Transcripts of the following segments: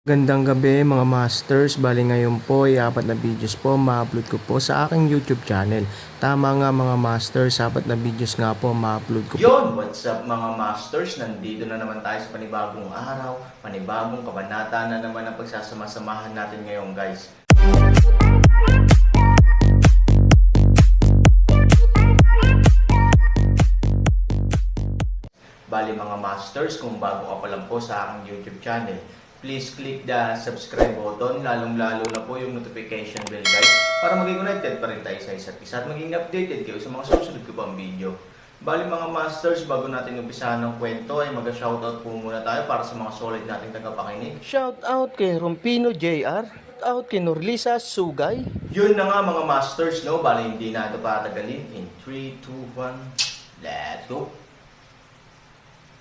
Gandang gabi mga masters, bali ngayon po ay 4 na videos po ma-upload ko po sa aking YouTube channel. Tama nga mga masters, 4 na videos nga po ma-upload ko po. Yon, what's up mga masters? Nandito na naman tayo sa panibagong araw, panibagong kabanata na naman ang pagsasama-samahan natin ngayon guys. Bali mga masters, kung bago ka pa lang po sa aking YouTube channel, please click the subscribe button, lalong-lalo na po yung notification bell guys, para maging connected pa rin tayo sa isa't isa at maging updated kayo sa mga susunod ko pang video. Bali mga masters, bago natin umpisahan ng kwento ay mag-shoutout po muna tayo para sa mga solid nating tagapakinig. Shoutout kay Rompino JR, out kay Norlisa Sugay. Yun na nga mga masters, no? Bali hindi na ito patagalin. In 3, 2, 1, let's go!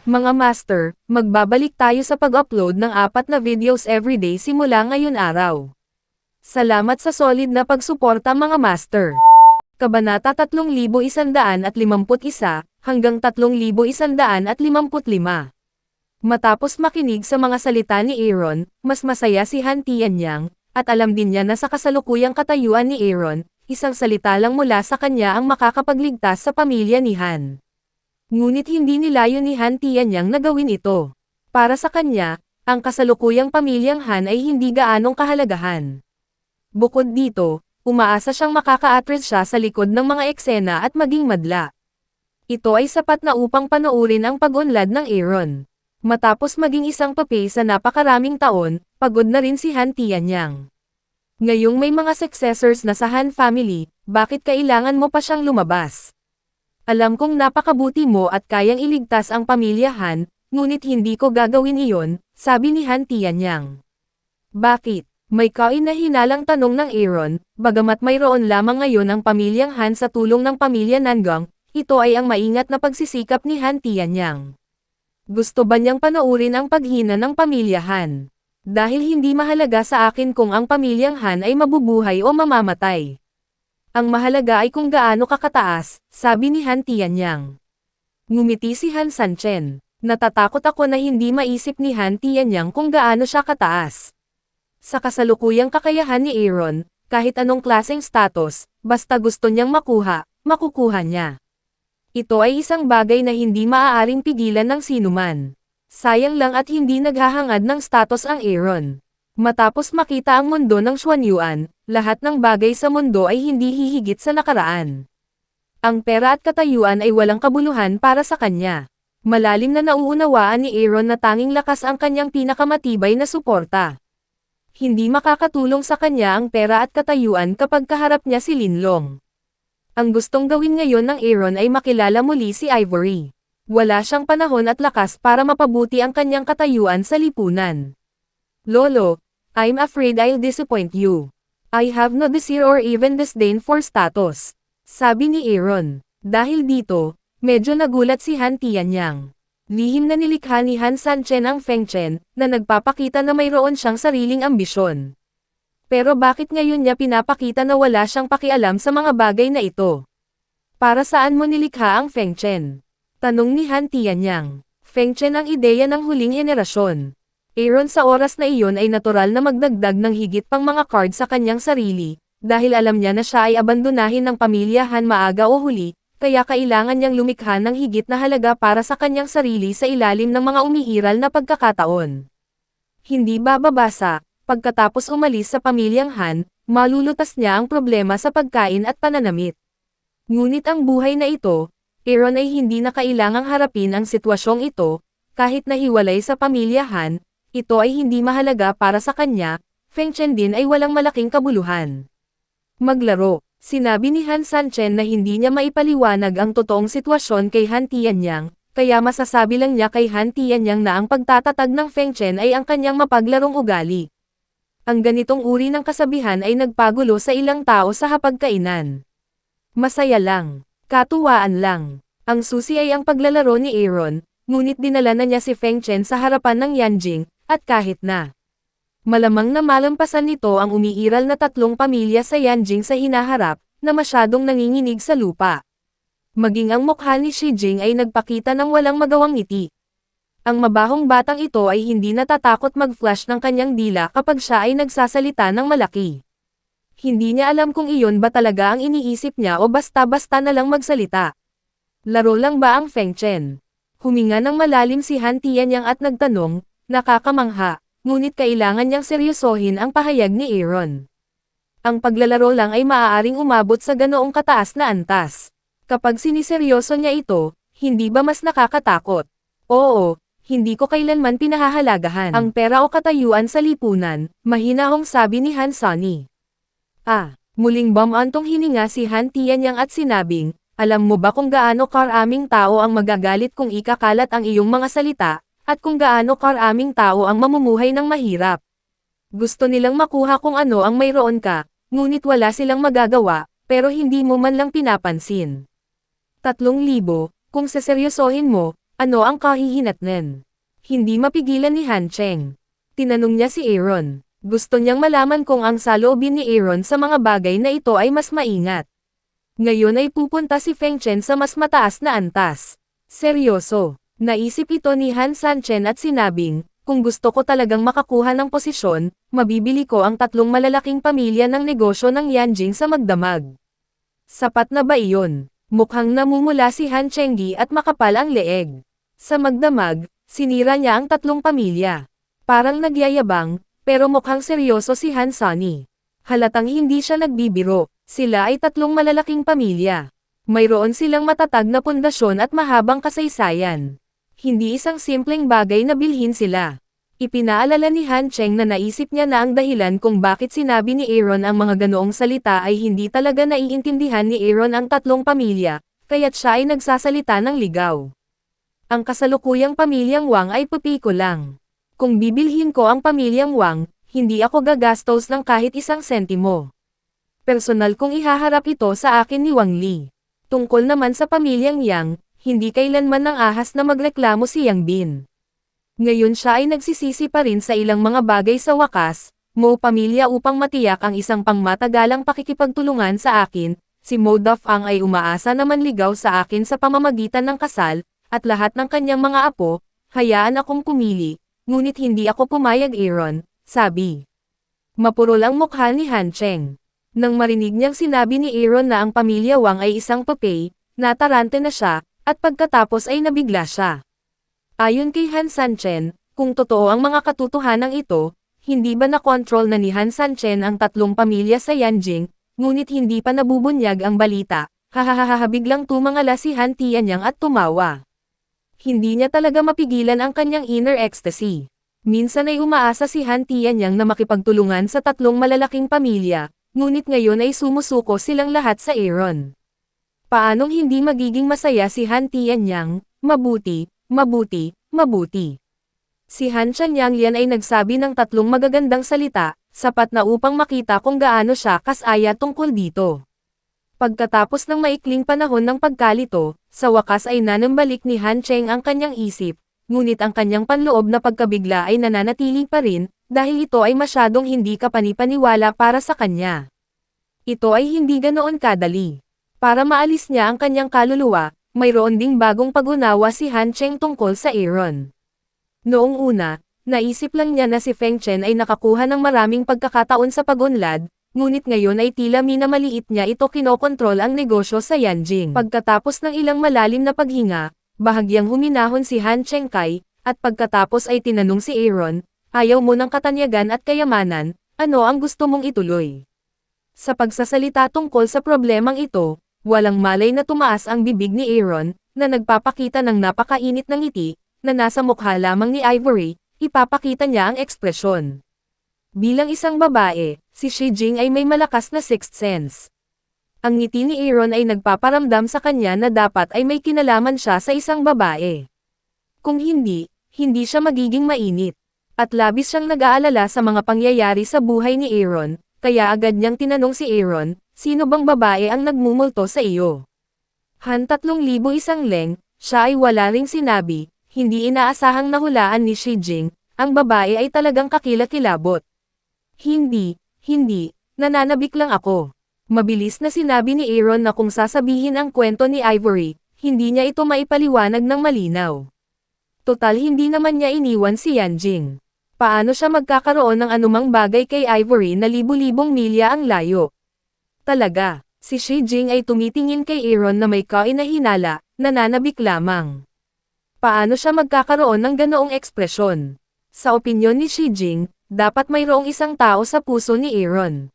Mga master, magbabalik tayo sa pag-upload ng 4 na videos everyday simula ngayon araw. Salamat sa solid na pagsuporta mga master. Kabanata 3151 hanggang 3155. Matapos makinig sa mga salita ni Aaron, mas masaya si Han Tianyang, at alam din niya na sa kasalukuyang katayuan ni Aaron, isang salita lang mula sa kanya ang makakapagligtas sa pamilya ni Han. Ngunit hindi nilayo ni Han Tianyang na gawin ito. Para sa kanya, ang kasalukuyang pamilyang Han ay hindi gaanong kahalagahan. Bukod dito, umaasa siyang makaka-attract siya sa likod ng mga eksena at maging madla. Ito ay sapat na upang panoorin ang pag-unlad ng Aaron. Matapos maging isang papay sa napakaraming taon, pagod na rin si Han Tianyang. Ngayong may mga successors na sa Han family, bakit kailangan mo pa siyang lumabas? Alam kong napakabuti mo at kayang iligtas ang pamilya Han, ngunit hindi ko gagawin iyon, sabi ni Han Tianyang. Bakit? May kahinahinalang tanong ng Aaron, bagamat mayroon lamang ngayon ang pamilyang Han sa tulong ng pamilya Nangang, ito ay ang maingat na pagsisikap ni Han Tianyang. Gusto ba niyang panoorin ang paghina ng pamilya Han? Dahil hindi mahalaga sa akin kung ang pamilyang Han ay mabubuhay o mamamatay. Ang mahalaga ay kung gaano kakataas, sabi ni Han Tianyang. Ngumiti si Han Sanchen. Natatakot ako na hindi maisip ni Han Tianyang kung gaano siya kataas. Sa kasalukuyang kakayahan ni Aaron, kahit anong klaseng status, basta gusto niyang makuha, makukuha niya. Ito ay isang bagay na hindi maaaring pigilan ng sinuman. Sayang lang at hindi naghahangad ng status ang Aaron. Matapos makita ang mundo ng Xuanyuan, lahat ng bagay sa mundo ay hindi hihigit sa nakaraan. Ang pera at katayuan ay walang kabuluhan para sa kanya. Malalim na nauunawaan ni Aaron na tanging lakas ang kanyang pinakamatibay na suporta. Hindi makakatulong sa kanya ang pera at katayuan kapag kaharap niya si Linlong. Ang gustong gawin ngayon ng Aaron ay makilala muli si Ivory. Wala siyang panahon at lakas para mapabuti ang kanyang katayuan sa lipunan. Lolo, I'm afraid I'll disappoint you. I have no desire or even disdain for status, sabi ni Aaron. Dahil dito, medyo nagulat si Han Tianyang. Lihim na nilikha ni Han Sanchen ang Feng Chen, na nagpapakita na mayroon siyang sariling ambisyon. Pero bakit ngayon niya pinapakita na wala siyang pakialam sa mga bagay na ito? Para saan mo nilikha ang Feng Chen? Tanong ni Han Tianyang. Feng Chen ang ideya ng huling henerasyon. Aaron sa oras na iyon ay natural na magdagdag ng higit pang mga card sa kanyang sarili, dahil alam niya na siya ay abandonahin ng pamilya Han maaga o huli, kaya kailangan niyang lumikha ng higit na halaga para sa kanyang sarili sa ilalim ng mga umiiral na pagkakataon. Hindi bababasa, pagkatapos umalis sa pamilyang Han, malulutas niya ang problema sa pagkain at pananamit. Ngunit ang buhay na ito, Aaron ay hindi na kailangang harapin ang sitwasyong ito, kahit nahiwalay sa pamilya Han. Ito ay hindi mahalaga para sa kanya, Feng Chen din ay walang malaking kabuluhan. Maglaro, sinabi ni Han Sanchen na hindi niya maipaliwanag ang totoong sitwasyon kay Han Tianyang, kaya masasabi lang niya kay Han Tianyang na ang pagtatatag ng Feng Chen ay ang kanyang mapaglarong ugali. Ang ganitong uri ng kasabihan ay nagpagulo sa ilang tao sa hapagkainan. Masaya lang, katuwaan lang. Ang susi ay ang paglalaro ni Aaron, ngunit dinala na niya si Feng Chen sa harapan ng Yanjing. At kahit na malamang na malampasan nito ang umiiral na 3 pamilya sa Yanjing sa hinaharap, na masyadong nanginginig sa lupa. Maging ang mukha ni Shi Jing ay nagpakita ng walang magawang ngiti. Ang mabahong batang ito ay hindi natatakot mag-flash ng kanyang dila kapag siya ay nagsasalita ng malaki. Hindi niya alam kung iyon ba talaga ang iniisip niya o basta-basta na lang magsalita. Laro lang ba ang Feng Chen? Huminga ng malalim si Han Tianyang at nagtanong, nakakamangha, ngunit kailangan niyang seryosohin ang pahayag ni Aaron. Ang paglalaro lang ay maaaring umabot sa ganoong kataas na antas. Kapag siniseryoso niya ito, hindi ba mas nakakatakot? Oo, hindi ko kailanman pinahahalagahan ang pera o katayuan sa lipunan, mahinahong sabi ni Han Sunny. Muling bumantong hininga si Han Tianyang at sinabing, alam mo ba kung gaano karaming tao ang magagalit kung ikakalat ang iyong mga salita, at kung gaano karaming tao ang mamumuhay ng mahirap? Gusto nilang makuha kung ano ang mayroon ka, ngunit wala silang magagawa, pero hindi mo man lang pinapansin. 3,000, kung seseryosohin mo, ano ang kahihinatnan? Hindi mapigilan ni Han Cheng. Tinanong niya si Aaron. Gusto niyang malaman kung ang saloobin ni Aaron sa mga bagay na ito ay mas maingat. Ngayon ay pupunta si Feng Chen sa mas mataas na antas. Seryoso. Naisip ito ni Han Sanchen at sinabing, kung gusto ko talagang makakuha ng posisyon, mabibili ko ang 3 malalaking pamilya ng negosyo ng Yanjing sa magdamag. Sapat na ba iyon? Mukhang namumula si Han Chenggi at makapal ang leeg. Sa magdamag, sinira niya ang 3 pamilya. Parang nagyayabang, pero mukhang seryoso si Han Sunny. Halatang hindi siya nagbibiro. Sila ay 3 malalaking pamilya. Mayroon silang matatag na pundasyon at mahabang kasaysayan. Hindi isang simpleng bagay na bilhin sila. Ipinaalala ni Han Cheng na naisip niya na ang dahilan kung bakit sinabi ni Aaron ang mga ganoong salita ay hindi talaga naiintindihan ni Aaron ang 3 pamilya, kaya't siya ay nagsasalita ng ligaw. Ang kasalukuyang pamilyang Wang ay pupiko lang. Kung bibilhin ko ang pamilyang Wang, hindi ako gagastos ng kahit 1 sentimo. Personal kong ihaharap ito sa akin ni Wang Li. Tungkol naman sa pamilyang Yang, hindi kailanman ng ahas na magreklamo si Yang Bin. Ngayon siya ay nagsisisi pa rin sa ilang mga bagay sa wakas, Mo pamilya upang matiyak ang isang pangmatagalang pakikipagtulungan sa akin, si Mo Dafang ay umaasa na manligaw sa akin sa pamamagitan ng kasal, at lahat ng kanyang mga apo, hayaan akong pumili, ngunit hindi ako pumayag Aaron, sabi. Mapurol ang mukha ni Han Cheng. Nang marinig niyang sinabi ni Aaron na ang pamilya Wang ay isang papay, natarante na siya, at pagkatapos ay nabigla siya. Ayon kay Han Sanchen, kung totoo ang mga katotohanan ito, hindi ba na-control na ni Han Sanchen ang 3 pamilya sa Yanjing, ngunit hindi pa nabubunyag ang balita, hahahaha biglang tumangala si Han Tianyang at tumawa. Hindi niya talaga mapigilan ang kanyang inner ecstasy. Minsan ay umaasa si Han Tianyang na makipagtulungan sa 3 malalaking pamilya, ngunit ngayon ay sumusuko silang lahat sa Aaron. Paanong hindi magiging masaya si Han Tianyang? Mabuti, mabuti, mabuti. Si Han Chanyang yan ay nagsabi ng 3 magagandang salita, sapat na upang makita kung gaano siya kasaya tungkol dito. Pagkatapos ng maikling panahon ng pagkalito, sa wakas ay nanambalik ni Han Cheng ang kanyang isip, ngunit ang kanyang panloob na pagkabigla ay nananatili pa rin, dahil ito ay masyadong hindi kapanipaniwala para sa kanya. Ito ay hindi ganoon kadali. Para maalis niya ang kanyang kaluluwa, mayroon ding bagong pag-unawa si Han Cheng tungkol sa Aaron. Noong una, naisip lang niya na si Feng Chen ay nakakuha ng maraming pagkakataon sa pag-unlad, ngunit ngayon ay tila minamaliit niya ito kinokontrol ang negosyo sa Yanjing. Pagkatapos ng ilang malalim na paghinga, bahagyang huminahon si Han Cheng Kai, at pagkatapos ay tinanong si Aaron, ayaw mo ng katanyagan at kayamanan, ano ang gusto mong ituloy? Sa pagsasalita tungkol sa problemang ito, walang malay na tumaas ang bibig ni Aaron, na nagpapakita ng napakainit ng ngiti, na nasa mukha lamang ni Ivory, ipapakita niya ang ekspresyon. Bilang isang babae, si Shi Jing ay may malakas na sixth sense. Ang ngiti ni Aaron ay nagpaparamdam sa kanya na dapat ay may kinalaman siya sa isang babae. Kung hindi, hindi siya magiging mainit. At labis siyang nag-aalala sa mga pangyayari sa buhay ni Aaron, kaya agad niyang tinanong si Aaron, sino bang babae ang nagmumulto sa iyo? Han 3,001 leng, siya ay wala ring sinabi. Hindi inaasahang nahulaan ni Shi Jing, ang babae ay talagang kakilakilabot. Hindi, nananabik lang ako. Mabilis na sinabi ni Aaron na kung sasabihin ang kwento ni Ivory, hindi niya ito maipaliwanag ng malinaw. Total hindi naman niya iniwan si Yanjing. Paano siya magkakaroon ng anumang bagay kay Ivory na libu-libong milya ang layo? Talaga, si Shi Jing ay tumitingin kay Aaron na may kainahinala, nananabik lamang. Paano siya magkakaroon ng ganoong ekspresyon? Sa opinyon ni Shi Jing, dapat mayroong isang tao sa puso ni Aaron.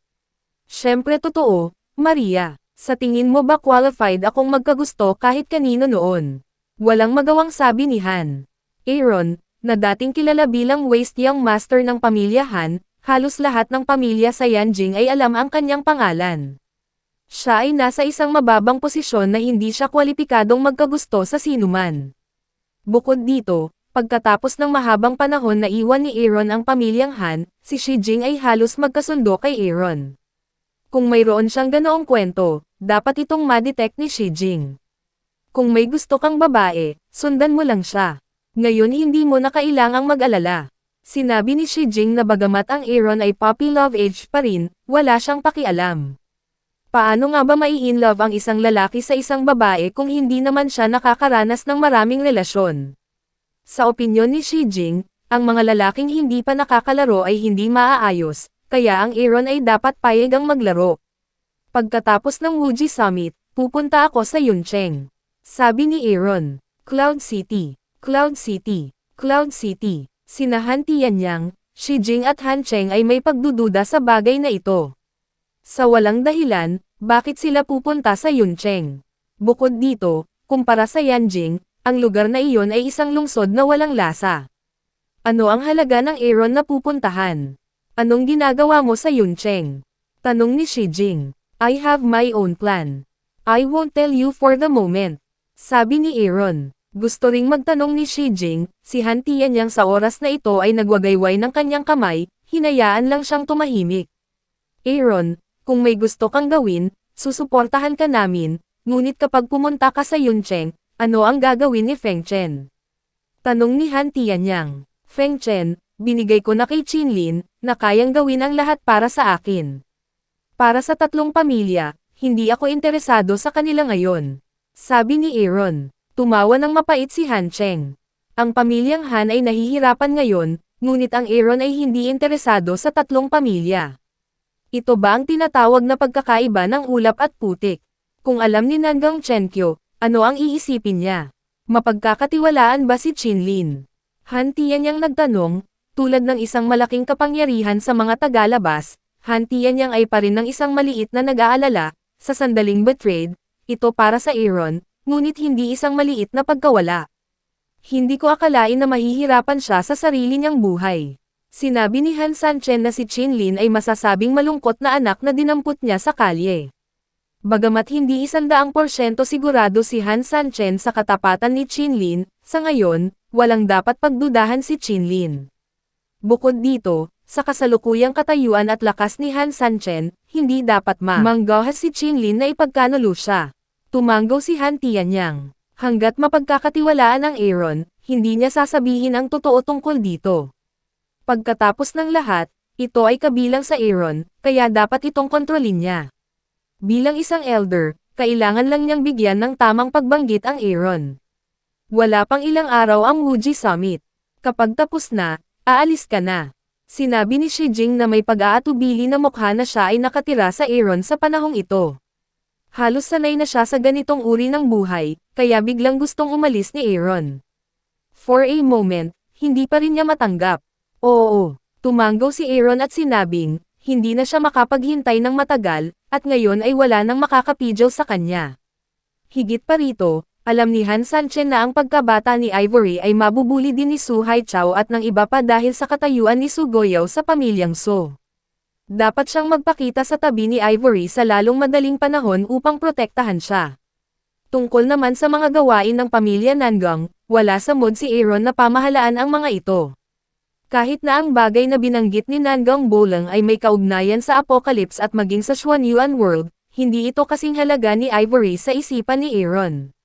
Siyempre totoo, Maria. Sa tingin mo ba qualified akong magkagusto kahit kanino noon? Walang magawang sabi ni Han. Aaron, na dating kilala bilang waist young master ng pamilya Han, halos lahat ng pamilya sa Yanjing ay alam ang kanyang pangalan. Siya ay nasa isang mababang posisyon na hindi siya kwalipikadong magkagusto sa sinuman. Bukod dito, pagkatapos ng mahabang panahon na iwan ni Aaron ang pamilyang Han, si Shi Jing ay halos magkasundo kay Aaron. Kung mayroon siyang ganoong kwento, dapat itong ma-detect ni Shi Jing. Kung may gusto kang babae, sundan mo lang siya. Ngayon hindi mo na kailangang mag-alala. Sinabi ni Shi Jing na bagamat ang Aaron ay puppy love age pa rin, wala siyang pakialam. Paano nga ba mai-inlove ang isang lalaki sa isang babae kung hindi naman siya nakakaranas ng maraming relasyon? Sa opinyon ni Shi Jing, ang mga lalaking hindi pa nakakalaro ay hindi maaayos, kaya ang Aaron ay dapat payag ang maglaro. Pagkatapos ng Wuji Summit, pupunta ako sa Yuncheng. Sabi ni Aaron, Cloud City, Cloud City, Cloud City. Sina Han Tianyang, Shi Jing at Han Cheng ay may pagdududa sa bagay na ito. Sa walang dahilan, bakit sila pupunta sa Yuncheng? Bukod dito, kumpara sa Yanjing, ang lugar na iyon ay isang lungsod na walang lasa. Ano ang halaga ng Aaron na pupuntahan? Anong ginagawa mo sa Yuncheng? Tanong ni Shi Jing. I have my own plan. I won't tell you for the moment. Sabi ni Aaron. Gusto ring magtanong ni Shi Jing, si Han Tianyang sa oras na ito ay nagwagayway ng kanyang kamay, hinayaan lang siyang tumahimik. Aaron, kung may gusto kang gawin, susuportahan ka namin, ngunit kapag pumunta ka sa Yuncheng, ano ang gagawin ni Feng Chen? Tanong ni Han Tianyang. Feng Chen, binigay ko na kay Qinlin, na kayang gawin ang lahat para sa akin. Para sa tatlong pamilya, hindi ako interesado sa kanila ngayon. Sabi ni Aaron. Tumawa ng mapait si Han Cheng. Ang pamilyang Han ay nahihirapan ngayon, ngunit ang Aaron ay hindi interesado sa tatlong pamilya. Ito ba ang tinatawag na pagkakaiba ng ulap at putik? Kung alam ni Nangang Chenkyo, ano ang iisipin niya? Mapagkakatiwalaan ba si Qinlin? Han Tianyang nagtanong, tulad ng isang malaking kapangyarihan sa mga tagalabas, Han Tianyang ay pa rin ng isang maliit na nag-aalala, sa sandaling betrayed, ito para sa Aaron, ngunit hindi isang maliit na pagkawala. Hindi ko akalain na mahihirapan siya sa sarili niyang buhay. Sinabi ni Han Sanchen na si Qinlin ay masasabing malungkot na anak na dinampot niya sa kalye. Bagamat hindi 100% sigurado si Han Sanchen sa katapatan ni Qinlin, sa ngayon, walang dapat pagdudahan si Qinlin. Bukod dito, sa kasalukuyang katayuan at lakas ni Han Sanchen, hindi dapat manggahas si Qinlin na ipagkanulo siya. Tumanggaw si Han Tianyang. Hanggat mapagkakatiwalaan ang Aaron, hindi niya sasabihin ang totoo tungkol dito. Pagkatapos ng lahat, ito ay kabilang sa Aaron, kaya dapat itong kontrolin niya. Bilang isang elder, kailangan lang niyang bigyan ng tamang pagbanggit ang Aaron. Wala pang ilang araw ang Wuji Summit. Kapag tapos na, aalis ka na. Sinabi ni Shi Jing na may pag-aatubili na mukha na siya ay nakatira sa Aaron sa panahong ito. Halos sanay na siya sa ganitong uri ng buhay, kaya biglang gustong umalis ni Aaron. For a moment, hindi pa rin niya matanggap. Oo, tumanggaw si Aaron at sinabing, hindi na siya makapaghintay ng matagal, at ngayon ay wala nang makakapidyaw sa kanya. Higit pa rito, alam ni Han Sanchen na ang pagkabata ni Ivory ay mabubuli din ni Su Haichao at ng iba pa dahil sa katayuan ni Su Goyao sa pamilyang So. Dapat siyang magpakita sa tabi ni Ivory sa lalong madaling panahon upang protektahan siya. Tungkol naman sa mga gawain ng pamilya Nangang, wala sa mood si Aaron na pamahalaan ang mga ito. Kahit na ang bagay na binanggit ni Nangang Bolang ay may kaugnayan sa Apocalypse at maging sa Xuanyuan World, hindi ito kasing halaga ni Ivory sa isipan ni Aaron.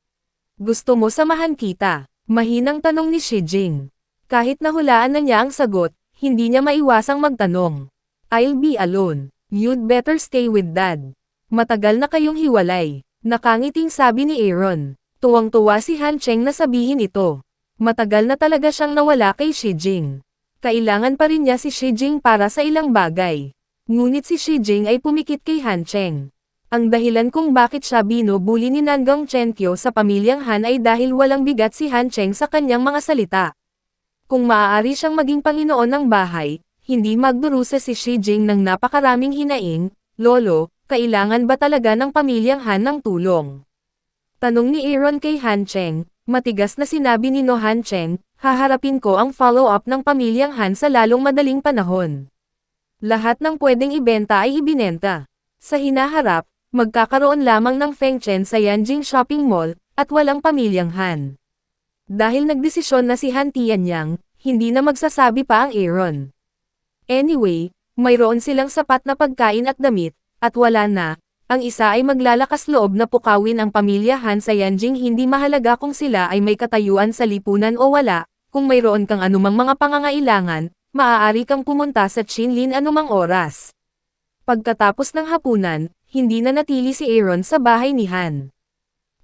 Gusto mo samahan kita? Mahinang tanong ni Shi Jing. Kahit nahulaan na niya ang sagot, hindi niya maiwasang magtanong. I'll be alone. You'd better stay with Dad. Matagal na kayong hiwalay. Nakangiting sabi ni Aaron. Tuwang-tuwa si Han Cheng na sabihin ito. Matagal na talaga siyang nawala kay Shijing. Kailangan pa rin niya si Shijing para sa ilang bagay. Ngunit si Shijing ay pumikit kay Han Cheng. Ang dahilan kung bakit siya binubuli ni Nangong Chenkyo sa pamilyang Han ay dahil walang bigat si Han Cheng sa kanyang mga salita. Kung maaari siyang maging Panginoon ng bahay, hindi magdurusa si Shijing ng napakaraming hinaing, "Lolo, kailangan ba talaga ng pamilyang Han ng tulong?" Tanong ni Aaron kay Han Cheng. Matigas na sinabi ni No Han Cheng, "Haharapin ko ang follow-up ng pamilyang Han sa lalong madaling panahon. Lahat ng pwedeng ibenta ay ibinenta. Sa hinaharap, magkakaroon lamang ng Feng Chen sa Yanjing Shopping Mall, at walang pamilyang Han." Dahil nagdesisyon na si Han Tianyang, hindi na magsasabi pa ang Aaron. Anyway, mayroon silang sapat na pagkain at damit, at wala na. Ang isa ay maglalakas loob na pukawin ang pamilya Han sa Yanjing, hindi mahalaga kung sila ay may katayuan sa lipunan o wala. Kung mayroon kang anumang mga pangangailangan, maaari kang pumunta sa Chinlin anumang oras. Pagkatapos ng hapunan, hindi na natili si Aaron sa bahay ni Han.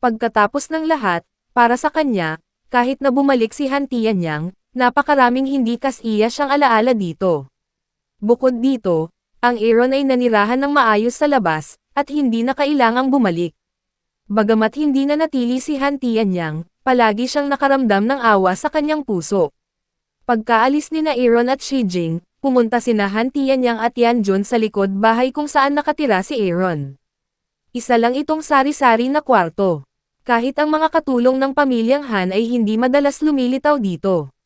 Pagkatapos ng lahat, para sa kanya, kahit na bumalik si Han Tianyang, napakaraming hindi kasiya siyang alaala dito. Bukod dito, ang Aaron ay nanirahan ng maayos sa labas, at hindi na kailangang bumalik. Bagamat hindi na natili si Han Tianyang, palagi siyang nakaramdam ng awa sa kanyang puso. Pagkaalis ni na Aaron at Shijing, pumunta sina Han Tianyang at Yanjun sa likod bahay kung saan nakatira si Aaron. Isa lang itong sari-sari na kwarto. Kahit ang mga katulong ng pamilyang Han ay hindi madalas lumilitaw dito.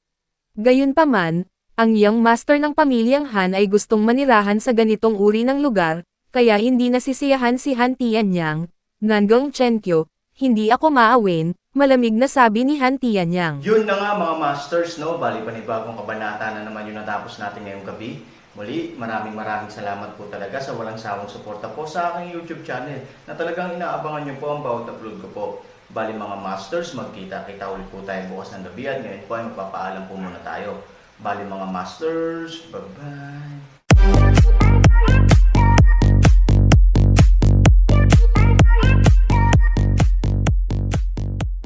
Gayunpaman, ang young master ng pamilyang Han ay gustong manirahan sa ganitong uri ng lugar, kaya hindi nasisiyahan si Han Tianyang. "Nangong Chenkyo, hindi ako maawin," malamig na sabi ni Han Tianyang. Yun na nga mga masters, no? Bali panibagong kabanata na naman yung natapos natin ngayong gabi. Muli, maraming salamat po talaga sa walang sawang suporta po sa aking YouTube channel na talagang inaabangan nyo po ang bawat upload ko po. Bali mga masters, magkita-kita ulit po tayo bukas ng gabi at ngayon po ay magpapaalam po muna tayo. Bali mga masters, bye-bye!